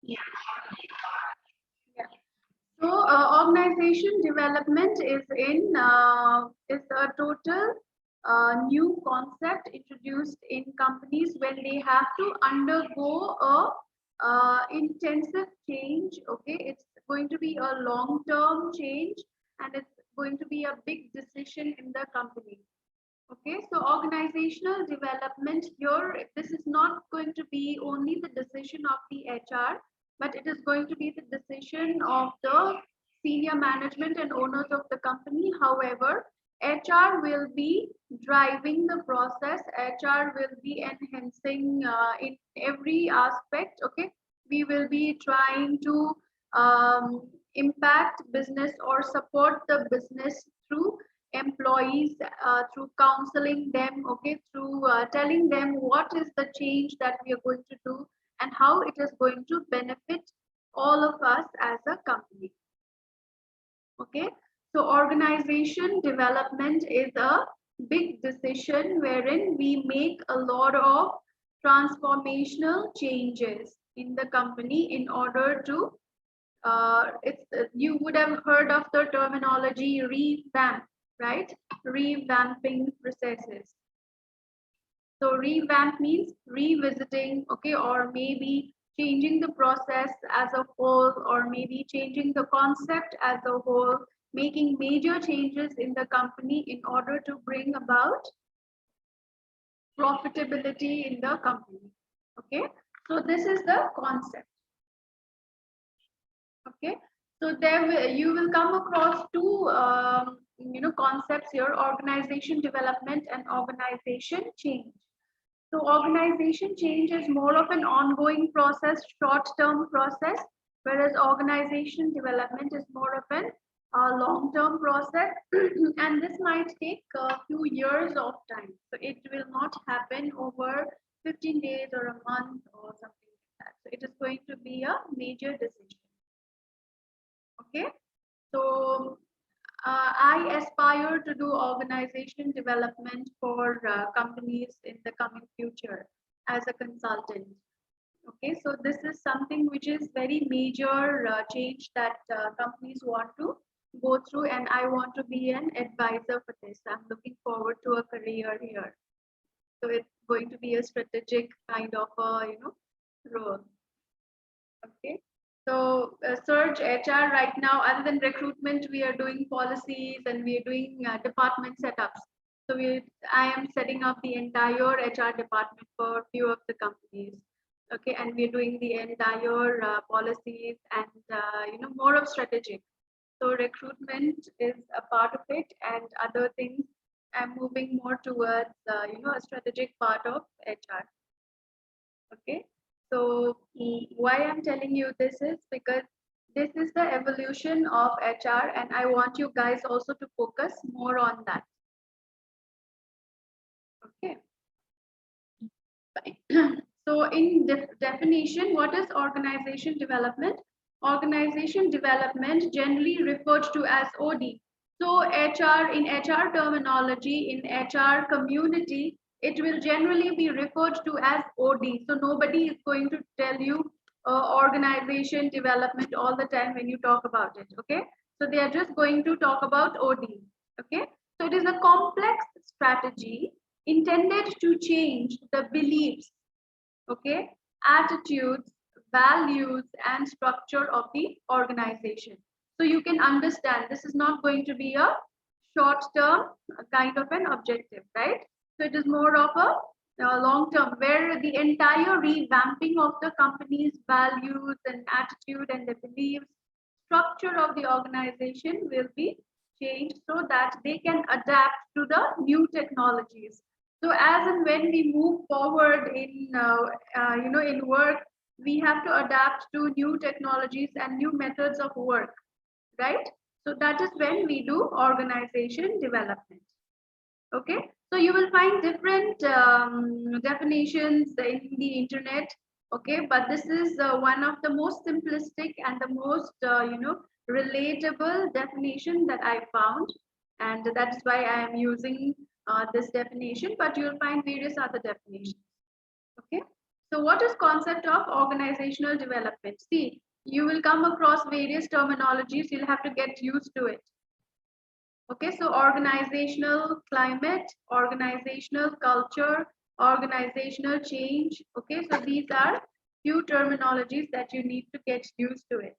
Yeah. So organization development is a total new concept introduced in companies when they have to undergo a intensive change. Okay, it's going to be a long-term change, and it's going to be a big decision in the company. Okay, so organizational development here, this is not going to be only the decision of the HR, but it is going to be the decision of the senior management and owners of the company. However, HR will be driving the process. HR will be enhancing in every aspect. Okay, we will be trying to impact business or support the business through employees, through counseling them, okay, through telling them what is the change that we are going to do and how it is going to benefit all of us as a company. Okay, so organization development is a big decision wherein we make a lot of transformational changes in the company in order to you would have heard of the terminology revamp, right? Revamping processes. So revamp means revisiting, okay, or maybe changing the process as a whole, or maybe changing the concept as a whole, making major changes in the company in order to bring about profitability in the company. Okay, so this is the concept. Okay, so you will come across two concepts here: organization development and organization change. So organization change is more of an ongoing process, short-term process, whereas organization development is more of an long-term process, and this might take a few years of time. So it will not happen over 15 days or a month or something like that. So it is going to be a major decision. Okay, so I aspire to do organization development for companies in the coming future as a consultant. Okay, so this is something which is very major change that companies want to go through, and I want to be an advisor for this. I'm looking forward to a career here. So it's going to be a strategic kind of a role. Okay. So Surge HR right now, other than recruitment, we are doing policies and we are doing department setups. So I am setting up the entire HR department for a few of the companies. Okay, and we're doing the entire policies and more of strategic. So recruitment is a part of it, and other things I'm moving more towards a strategic part of HR. Okay, so why I'm telling you this is because this is the evolution of HR, and I want you guys also to focus more on that. Okay. So in definition, what is organization development? Organization development generally referred to as OD. So HR, in HR terminology, in HR community, it will generally be referred to as OD. So nobody is going to tell you organization development all the time when you talk about it. Okay, so they are just going to talk about OD. Okay, so it is a complex strategy intended to change the beliefs, okay, attitudes, values, and structure of the organization. So you can understand this is not going to be a short-term kind of an objective, right? So it is more of a long-term, where the entire revamping of the company's values and attitude and the beliefs, structure of the organization will be changed so that they can adapt to the new technologies. So as and when we move forward in in work, we have to adapt to new technologies and new methods of work, right? So that is when we do organization development. Okay, so you will find different definitions in the internet. Okay, but this is one of the most simplistic and the most relatable definition that I found, and that's why I am using this definition, but you'll find various other definitions. Okay, So what is concept of organizational development? See, you will come across various terminologies. You'll have to get used to it. Okay, so organizational climate, organizational culture, organizational change. Okay, so these are few terminologies that you need to get used to it.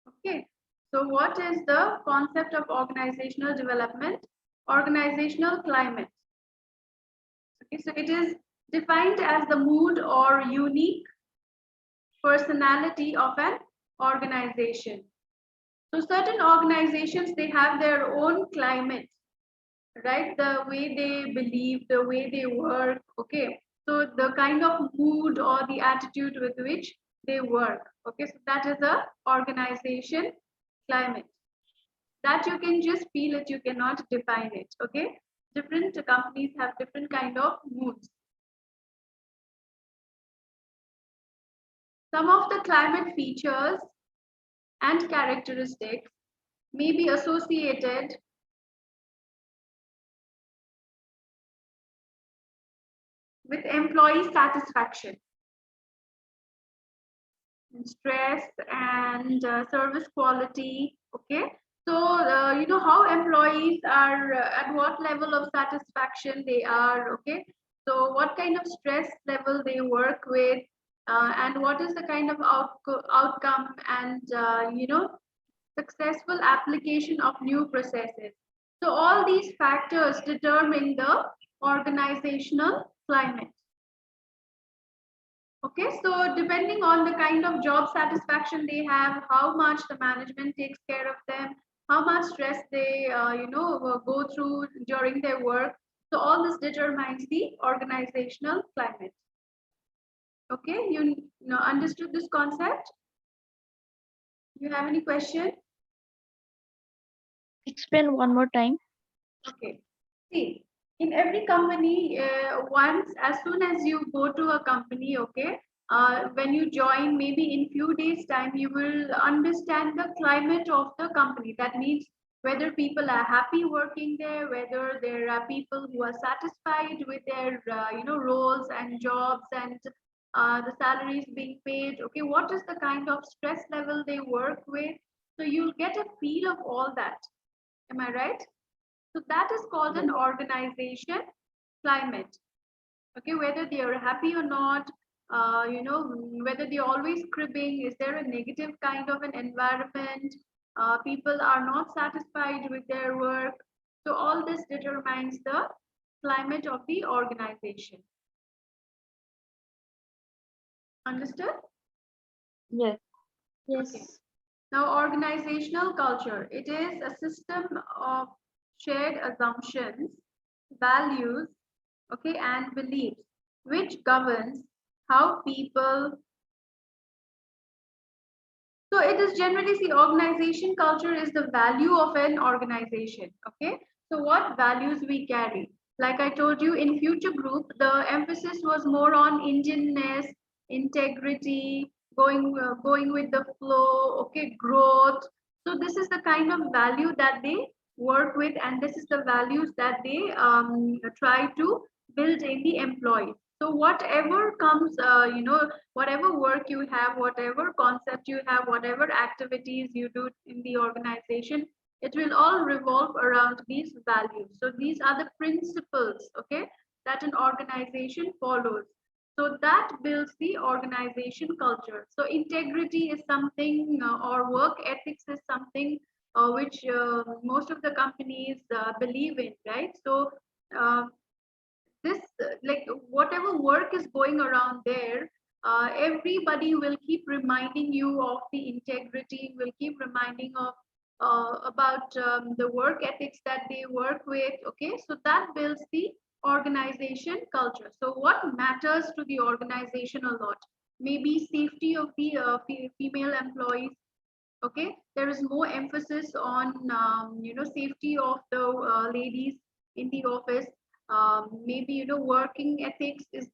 Okay, so what is the concept of organizational development? Organizational climate. Okay, so it is defined as the mood or unique personality of an organization. So certain organizations, they have their own climate, right? The way they believe, the way they work, okay? So the kind of mood or the attitude with which they work, okay? So that is a organization climate. That you can just feel it, you cannot define it, okay? Different companies have different kind of moods. Some of the climate features and characteristics may be associated with employee satisfaction, stress, and service quality. Okay, so you know how employees are at what level of satisfaction they are. Okay, so what kind of stress level they work with, and what is the kind of outcome and you know, successful application of new processes. So all these factors determine the organizational climate. Okay, so depending on the kind of job satisfaction they have, how much the management takes care of them, how much stress they you know, go through during their work. So all this determines the organizational climate. Okay, you know, understood this concept? You have any question? Explain one more time. Okay. See, in every company, once as soon as you go to a company, okay, when you join, maybe in few days' time, you will understand the climate of the company. That means whether people are happy working there, whether there are people who are satisfied with their, you know, roles and jobs and the salaries being paid. Okay, what is the kind of stress level they work with? So you'll get a feel of all that. Am I right? So that is called an organization climate. Okay, whether they are happy or not, you know, whether they're always cribbing, is there a negative kind of an environment? People are not satisfied with their work. So all this determines the climate of the organization. Understood? Yes. Okay. Now, organizational culture, it is a system of shared assumptions, values, okay, and beliefs, which governs how people. So it is generally, see, organization culture is the value of an organization, okay? So what values we carry? Like I told you, in Future Group, the emphasis was more on Indianness, integrity, going with the flow, okay, growth. So this is the kind of value that they work with, and this is the values that they try to build in the employee. So whatever comes, you know, whatever work you have, whatever concept you have, whatever activities you do in the organization, it will all revolve around these values. So these are the principles, okay, that an organization follows. So that builds the organization culture. So integrity is something, or work ethics is something which most of the companies believe in, right? So uh, this like whatever work is going around there, everybody will keep reminding you of the integrity, will keep reminding of about the work ethics that they work with. Okay, so that builds the organization culture. So what matters to the organization a lot, maybe safety of the female employees. Okay, there is more emphasis on you know, safety of the ladies in the office. Maybe, you know, working ethics is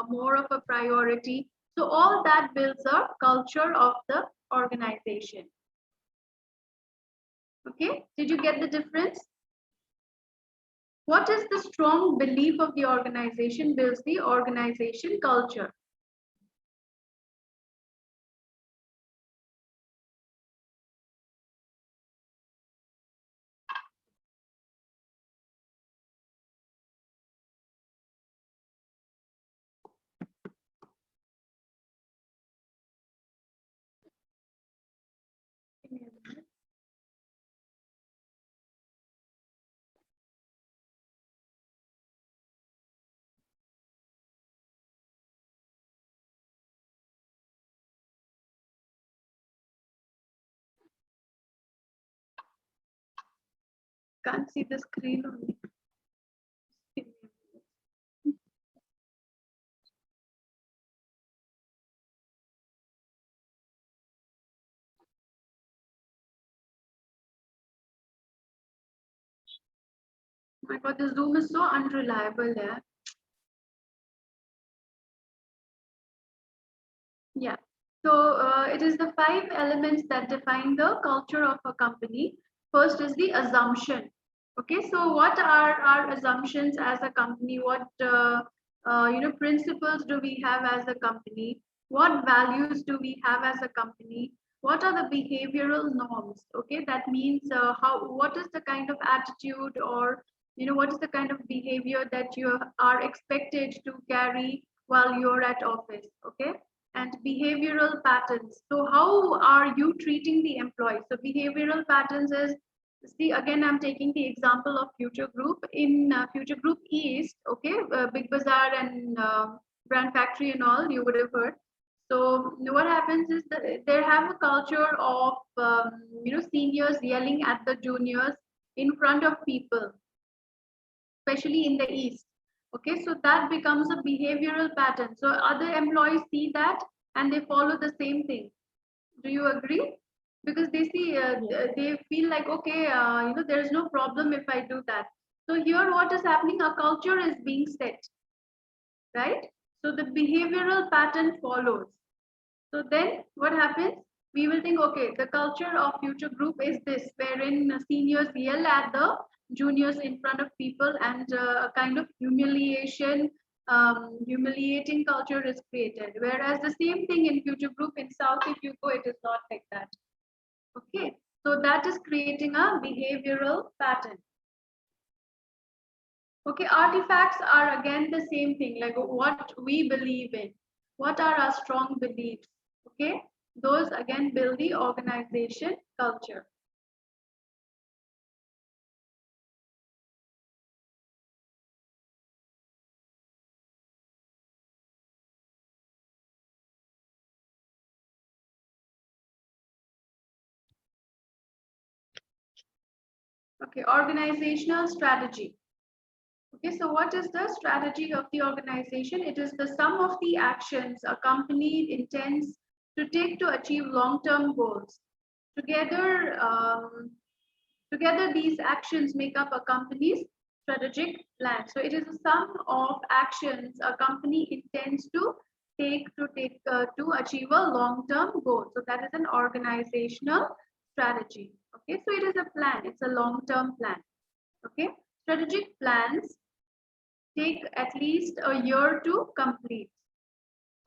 more of a priority. So all that builds a culture of the organization. Okay, did you get the difference? What is the strong belief of the organization builds the organization culture? Can't see the screen only. My God, the Zoom is so unreliable there. Yeah. So it is the 5 elements that define the culture of a company. First is the assumption. Okay, so what are our assumptions as a company? What principles do we have as a company? What values do we have as a company? What are the behavioral norms? Okay, that means what is the kind of attitude, or what is the kind of behavior that you are expected to carry while you're at office? Okay, and behavioral patterns. So how are you treating the employees? So behavioral patterns is, see, again, I'm taking the example of Future Group. In Future Group East, okay, Big Bazaar and Brand Factory and all, you would have heard. So what happens is that they have a culture of, seniors yelling at the juniors in front of people, especially in the East. Okay, so that becomes a behavioral pattern. So other employees see that and they follow the same thing. Do you agree? Because they see, they feel like, okay, there's no problem if I do that. So here, what is happening? A culture is being set, right? So the behavioral pattern follows. So then what happens? We will think, okay, the culture of Future Group is this, wherein seniors yell at the juniors in front of people, and a kind of humiliating culture is created. Whereas the same thing in Future Group in South, if you go, it is not like that. Okay, so that is creating a behavioral pattern. Okay, artifacts are again the same thing, like what we believe in. What are our strong beliefs? Okay, those again build the organization culture. Okay, organizational strategy. Okay, so what is the strategy of the organization? It is the sum of the actions a company intends to take to achieve long-term goals. Together, Together, these actions make up a company's strategic plan. So it is a sum of actions a company intends to take to achieve a long-term goal. So that is an organizational strategy. Okay, so it is a plan. It's a long-term plan. Okay, strategic plans take at least a year to complete.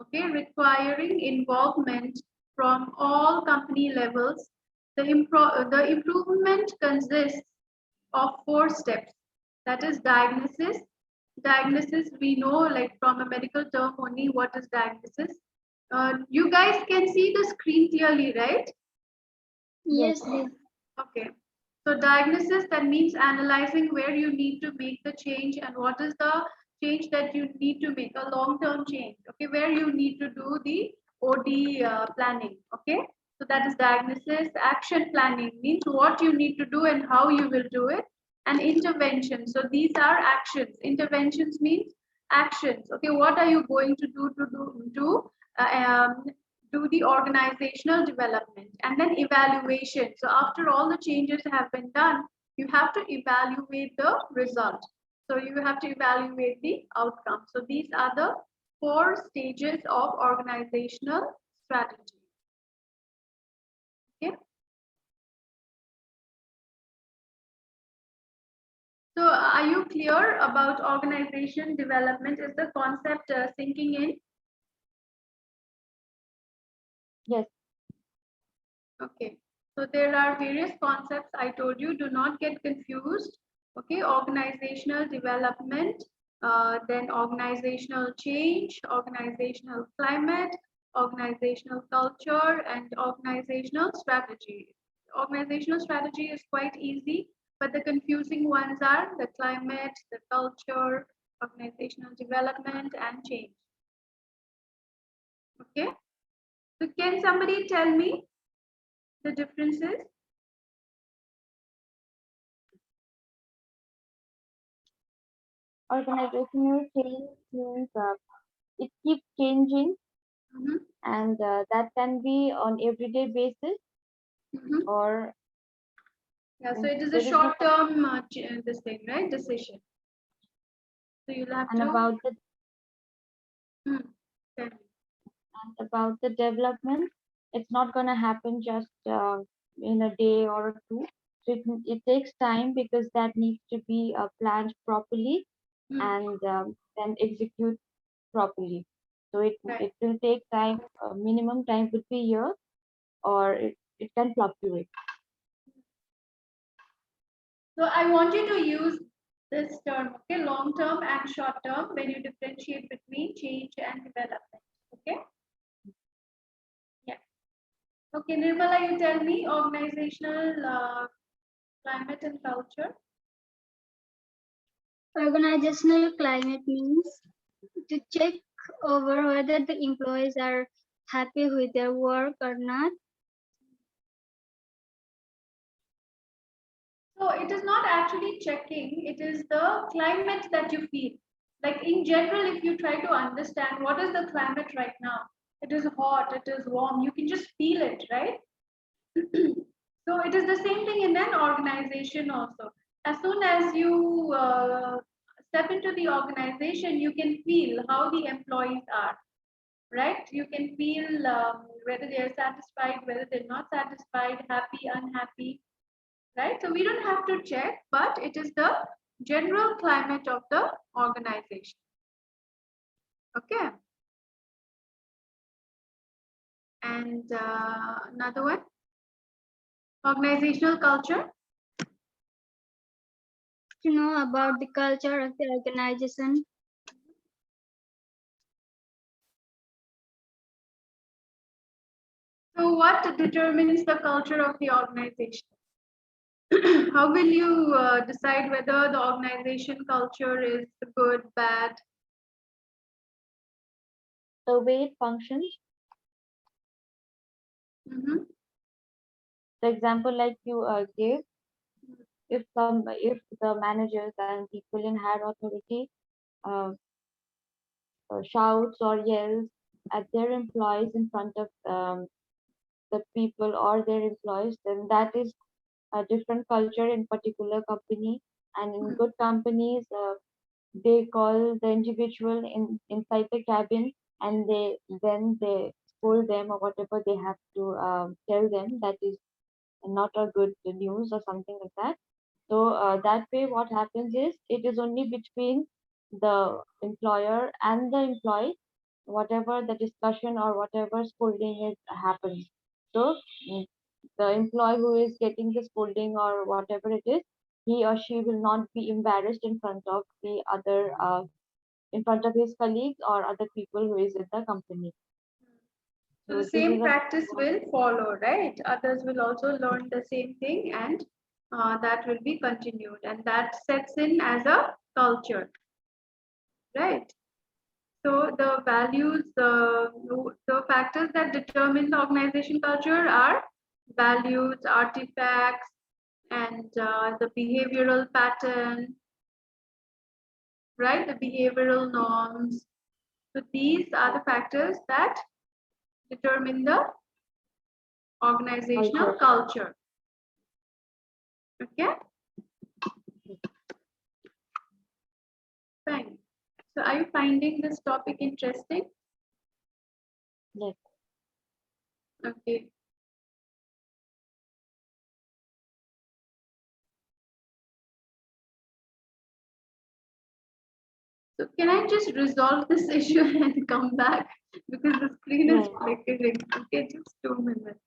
Okay, requiring involvement from all company levels. The improvement consists of 4 steps. That is diagnosis. Diagnosis, we know, like from a medical term only, what is diagnosis. You guys can see the screen clearly, right? Yes. Okay. So diagnosis, that means analyzing where you need to make the change and what is the change that you need to make, a long-term change. Okay, where you need to do the OD planning. Okay, so that is diagnosis. Action planning means what you need to do and how you will do it. And intervention. So these are actions. Interventions means actions. Okay, what are you going to do do the organizational development, and then evaluation. So after all the changes have been done, you have to evaluate the result. So you have to evaluate the outcome. So these are the 4 stages of organizational strategy. Okay. So are you clear about organization development? Is the concept sinking in? Yes. Okay. So there are various concepts I told you. Do not get confused. Okay. Organizational development, then organizational change, organizational climate, organizational culture, and organizational strategy. Organizational strategy is quite easy, but the confusing ones are the climate, the culture, organizational development, and change. Okay. So can somebody tell me the differences? Organizational change means it keeps changing, Mhm, and that can be on everyday basis, mhm. or Yeah, so it is a there is no. short-term this thing, right? Decision. So you'll have And to hmm, tell me. about the development, it's not going to happen just in a day or two. So it takes time because that needs to be planned properly Hmm, and then execute properly. So right. it will take time. Minimum time would be year, or it can fluctuate. So I want you to use this term, okay, long-term and short-term when you differentiate between change and development. Okay. Yeah. Okay, Nirmala, you tell me organizational climate and culture. Organizational climate means to check over whether the employees are happy with their work or not. So it is not actually checking, it is the climate that you feel. Like in general, if you try to understand what is the climate right now, it is hot, it is warm, you can just feel it, right? So it is the same thing in an organization also. As soon as you step into the organization, you can feel how the employees are, right? You can feel whether they are satisfied, whether they're not satisfied, happy, unhappy, right? So we don't have to check, but it is the general climate of the organization. Okay. And another one, organizational culture. To know about the culture of the organization. So what determines the culture of the organization? How will you decide whether the organization culture is good, bad? The way it functions, Mm-hmm. the example like you gave, if the managers and people in higher authority uh, shouts or yells at their employees in front of the people or their employees, then that is a different culture in particular company. And in good companies, they call the individual inside the cabin, and they scold them or whatever they have to tell them that is not a good news or something like that. So that way, what happens is it is only between the employer and the employee, whatever the discussion or whatever scolding is happens. So mm, the employee who is getting the scolding or whatever it is, he or she will not be embarrassed in front of the other, in front of his colleagues or other people who is in the company. So the So this is same a practice will follow, right? Others will also learn the same thing, and that will be continued, and that sets in as a culture, right? So the values, the factors that determine the organization culture are values, artifacts, and the behavioral pattern, right? The behavioral norms. So these are the factors that determine the organizational culture. culture. Okay, fine. So are you finding this topic interesting? Yes. Okay. So can I just resolve this issue and come back because the screen is Yeah. flickering? Okay, just 2 minutes.